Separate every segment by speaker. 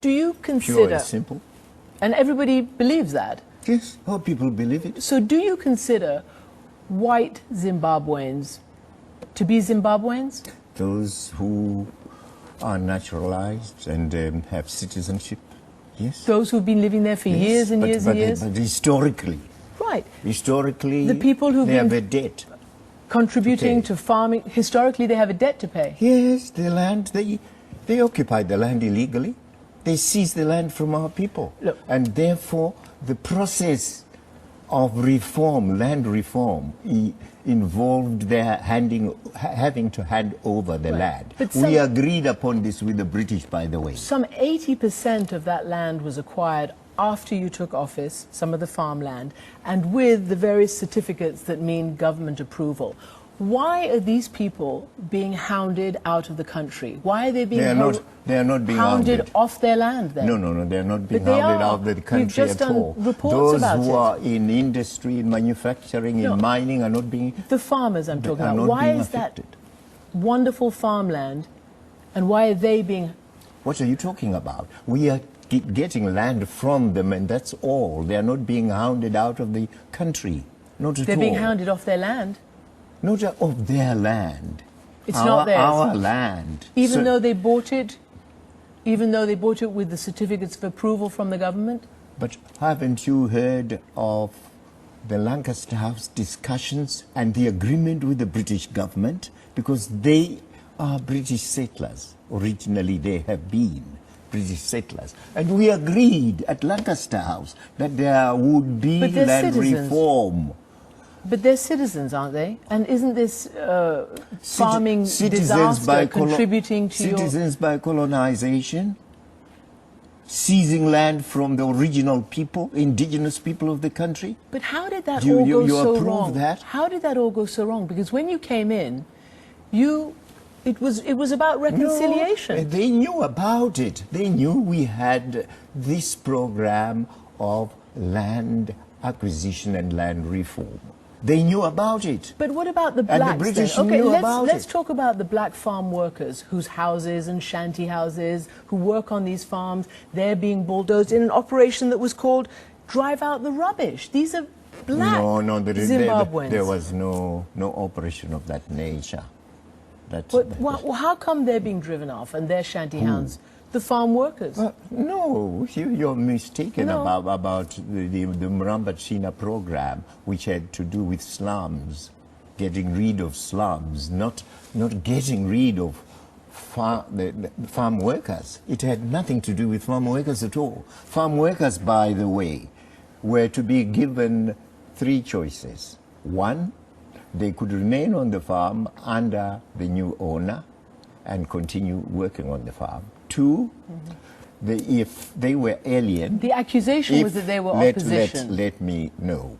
Speaker 1: Do you consider...
Speaker 2: Pure and simple.
Speaker 1: And everybody believes that?
Speaker 2: Yes, all people believe it.
Speaker 1: So do you consider white Zimbabweans to be Zimbabweans?
Speaker 2: Those who are naturalized and have citizenship, yes.
Speaker 1: Those who've been living there for years and years and years?
Speaker 2: But historically.
Speaker 1: Right.
Speaker 2: Historically,
Speaker 1: the people who've
Speaker 2: they
Speaker 1: been
Speaker 2: have a debt.
Speaker 1: Contributing to farming, historically they have a debt to pay.
Speaker 2: Yes, the land, they occupied the land illegally. They seized the land from our people.
Speaker 1: Look.
Speaker 2: And therefore, the process of reform, land reform, involved their having to hand over the land. We agreed upon this with the British, by the way.
Speaker 1: Some 80% of that land was acquired after you took office, some of the farmland, and with the various certificates that mean government approval. Why are these people being hounded out of the country? Why are they being
Speaker 2: they are not being
Speaker 1: hounded off their land then?
Speaker 2: No, they are not being hounded out of the country
Speaker 1: We've just
Speaker 2: at all.
Speaker 1: done reports
Speaker 2: Those
Speaker 1: about
Speaker 2: who
Speaker 1: it.
Speaker 2: are in industry, in manufacturing, in mining are not being...
Speaker 1: The farmers I'm talking about. Why is that wonderful farmland, and why are they being...
Speaker 2: What are you talking about? We are getting land from them, and that's all. They are not being hounded out of the country. Not at all.
Speaker 1: They're being hounded off their land?
Speaker 2: Not of their land.
Speaker 1: It's not theirs.
Speaker 2: Our land.
Speaker 1: Even though they bought it, with the certificates of approval from the government?
Speaker 2: But haven't you heard of the Lancaster House discussions and the agreement with the British government? Because they are British settlers. Originally they have been British settlers. And we agreed at Lancaster House that there would be land reform.
Speaker 1: But they're citizens, aren't they? And isn't this farming disaster contributing to
Speaker 2: citizens by colonization, seizing land from the original people, indigenous people of the country?
Speaker 1: But how did that all go so wrong?
Speaker 2: That?
Speaker 1: How did that all go so wrong? Because when you came in, it was about reconciliation.
Speaker 2: No, they knew about it. They knew we had this program of land acquisition and land reform. They knew about it.
Speaker 1: But what about the blacks?
Speaker 2: And the British
Speaker 1: then?
Speaker 2: knew about it.
Speaker 1: Let's talk about the black farm workers whose houses and shanty houses, who work on these farms, they're being bulldozed in an operation that was called Drive Out the Rubbish. These are black Zimbabweans.
Speaker 2: There was no operation of that nature.
Speaker 1: Well, how come they're being driven off and their shanty hounds? The farm workers?
Speaker 2: No, you're mistaken about the Muramba China program, which had to do with slums, getting rid of slums, not getting rid of the farm workers. It had nothing to do with farm workers at all. Farm workers, by the way, were to be given three choices. One, they could remain on the farm under the new owner and continue working on the farm. Two, if they were alien...
Speaker 1: The accusation was that they were opposition.
Speaker 2: Let me know.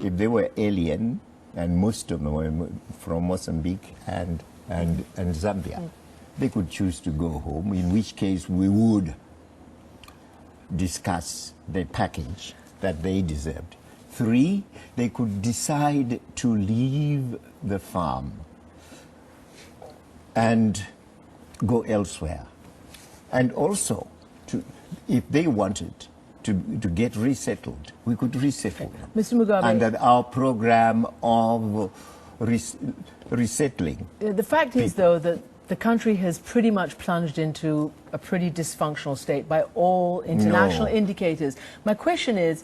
Speaker 2: If they were alien, and most of them were from Mozambique and Zambia, they could choose to go home, in which case we would discuss the package that they deserved. Three, they could decide to leave the farm and go elsewhere. And also, if they wanted to get resettled, we could resettle them.
Speaker 1: Mr. Mugabe.
Speaker 2: Under our program of resettling.
Speaker 1: The fact is, though, that the country has pretty much plunged into a pretty dysfunctional state by all international indicators. My question is,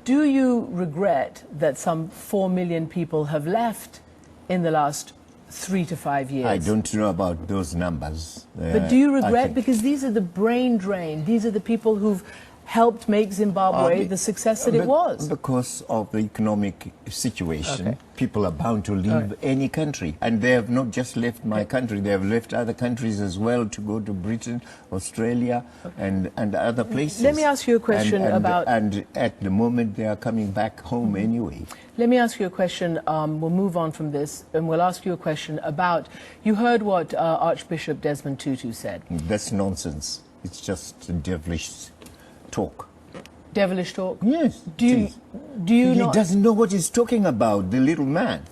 Speaker 1: do you regret that some 4 million people have left in the last 3 to 5 years?
Speaker 2: I don't know about those numbers.
Speaker 1: But do you regret? Because these are the brain drain. These are the people who've helped make Zimbabwe the success that it was.
Speaker 2: Because of the economic situation, people are bound to leave any country. And they have not just left my country, they have left other countries as well to go to Britain, Australia, and other places.
Speaker 1: Let me ask you a question about...
Speaker 2: And at the moment, they are coming back home anyway.
Speaker 1: Let me ask you a question. We'll move on from this, and we'll ask you a question about... You heard what Archbishop Desmond Tutu said.
Speaker 2: That's nonsense. It's just devilish talk.
Speaker 1: Devilish talk?
Speaker 2: Yes.
Speaker 1: Do you
Speaker 2: he
Speaker 1: not...
Speaker 2: doesn't know what he's talking about, the little man.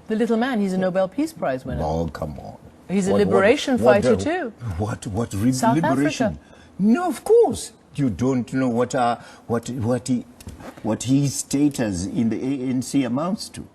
Speaker 1: The little man, he's a Nobel Peace Prize winner.
Speaker 2: Oh, come on.
Speaker 1: He's a liberation fighter too.
Speaker 2: What liberation?
Speaker 1: Africa.
Speaker 2: No, of course. You don't know what his status in the ANC amounts to.